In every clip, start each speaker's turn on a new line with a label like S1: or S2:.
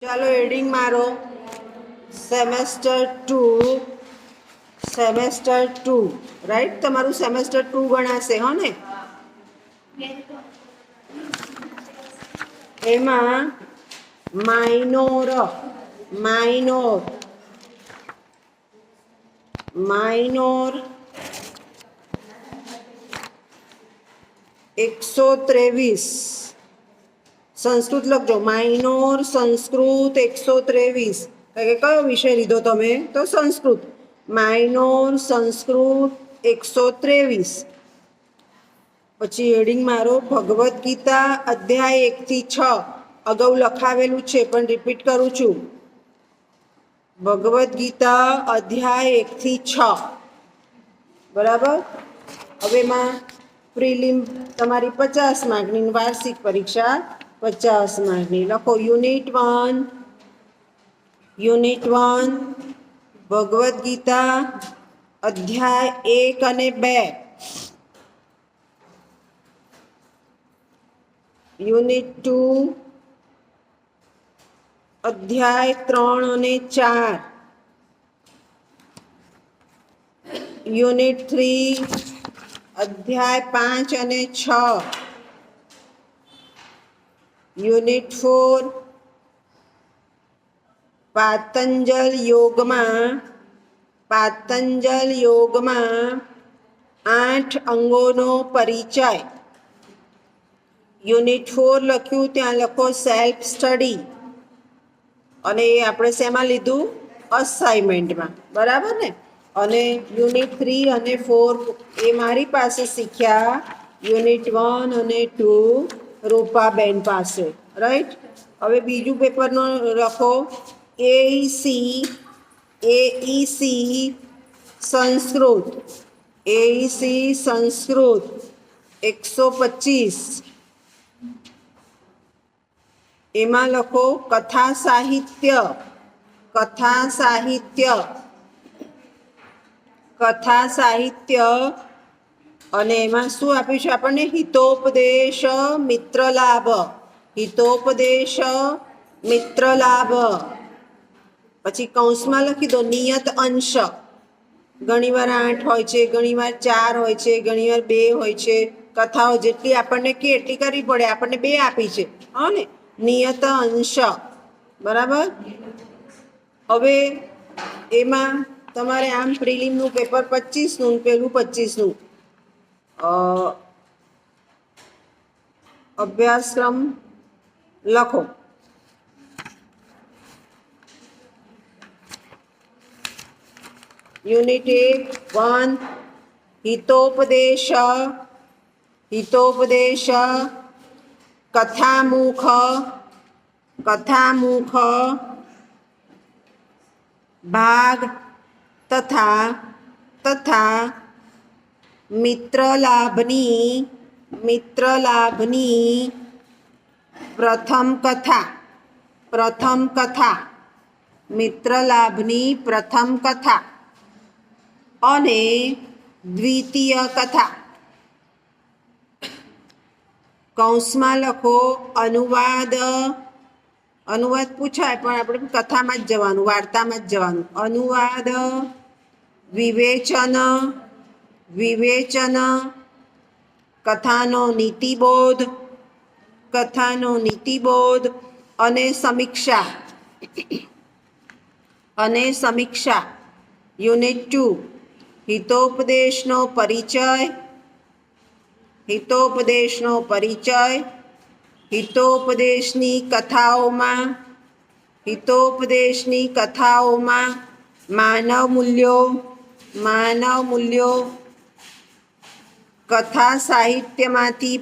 S1: ચાલો એડિંગ મારો semester 2 right તમારું સેમેસ્ટર 2 ગણાશે હો ને એમાં માઇનોર 123 સંસ્કૃત લખજો માઇનોર સંસ્કૃત 123 કે કયો વિષય લીધો તમે તો સંસ્કૃત માઇનોર સંસ્કૃત 123 પછી હેડિંગ મારો ભગવદ્ ગીતા અધ્યાય 1 થી 6 અગાઉ લખાવેલું છે પણ રિપીટ કરું છું ભગવદ્ ગીતા અધ્યાય 1 થી 6 બરાબર હવે માં પ્રિલિમ તમારી 50 માર્કની વાર્ષિક પરીક્ષા 50 માર્કની લખો યુનિટ 1 ભગવદ્ ગીતા અધ્યાય 1 અને 2 યુનિટ 2 અધ્યાય 3 અને 4 યુનિટ 3 અધ્યાય 5 અને 6 યુનિટ 4 પાતંજલ યોગમાં 8 અંગોનો પરિચય યુનિટ 4 લખ્યું ત્યાં લખો સેલ્ફ સ્ટડી અને એ આપણે શેમાં લીધું અસાઇનમેન્ટમાં બરાબર ને અને યુનિટ 3 અને 4 એ મારી પાસે શીખ્યા યુનિટ 1 અને 2 રૂપાબેન પાસે રાઈટ હવે બીજું પેપરનો લખો એઈસી સંસ્કૃત 125 એમાં લખો કથા સાહિત્ય અને એમાં શું આપ્યું છે આપણને હિતોપદેશ મિત્ર લાભ પછી કૌંસમાં લખી દો નિયત અંશ ઘણીવાર 8 હોય છે ઘણીવાર 4 હોય છે ઘણીવાર 2 હોય છે કથાઓ જેટલી આપણને કે એટલી કરવી પડે આપણને 2 આપી છે હા ને નિયત અંશ બરાબર હવે એમાં તમારે આમ પ્રિલિમનું પેપર 25નું પેલું 25નું અભ્યાસક્રમ લખો યુનિટ 1 હિતોપદેશ કથામુખ ભાગ તથા મિત્રલાભની પ્રથમ કથા અને દ્વિતીય કથા કૌંસમાં લખો અનુવાદ પૂછાય પણ આપણે કથામાં જ જવાનું વાર્તામાં જ જવાનું અનુવાદ વિવેચન કથાનો નીતિબોધ અને સમીક્ષા યુનિટ 2 હિતોપદેશનો પરિચય હિતોપદેશની કથાઓમાં માનવ મૂલ્યો કથા સાહિત્યમાંથી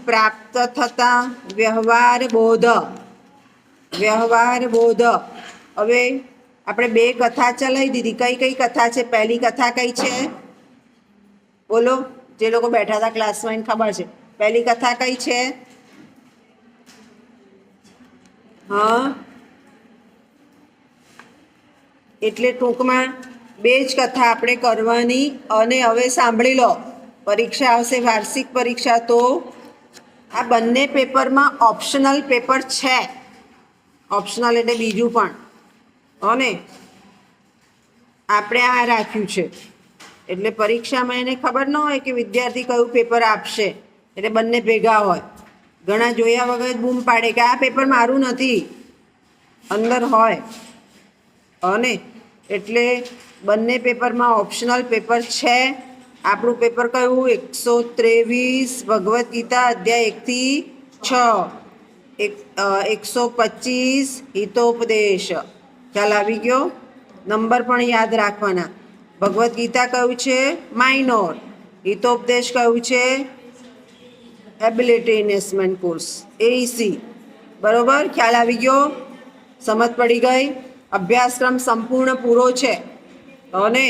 S1: પ્રાપ્ત થતા વ્યવહાર બોધ હવે આપણે 2 કથા ચલાવી દીધી કઈ કથા છે પહેલી કથા કઈ છે બોલો જે લોકો બેઠા હતા ક્લાસમાં એને ખબર છે પહેલી કથા કઈ છે હા એટલે ટૂંકમાં 2 જ કથા આપણે કરવાની અને હવે સાંભળી લો પરીક્ષા આવશે વાર્ષિક પરીક્ષા તો આ બંને પેપરમાં ઓપ્શનલ પેપર છે. ઓપ્શનલ એટલે બીજું પણ. અને આપણે આ રાખ્યું છે એટલે પરીક્ષામાં એને ખબર ન હોય કે વિદ્યાર્થી કયું પેપર આપશે, એટલે બંને ભેગા હોય. ઘણા જોયા વગર બૂમ પાડે કે આ પેપર મારું નથી, અંદર હોય. અને એટલે બંને પેપરમાં ઓપ્શનલ પેપર છે. આપણું પેપર કયું? 123 ભગવદ્ ગીતા અધ્યાય 1 થી 6, 125 હિતોપદેશ. ખ્યાલ આવી ગયો? નંબર પણ યાદ રાખવાના. ભગવદ્ ગીતા કયું છે? માઇનોર. હિતોપદેશ કયું છે? Ability enhancement course, AEC. બરોબર? ખ્યાલ આવી ગયો? સમજ પડી ગઈ? અભ્યાસક્રમ સંપૂર્ણ પૂરો છે. અને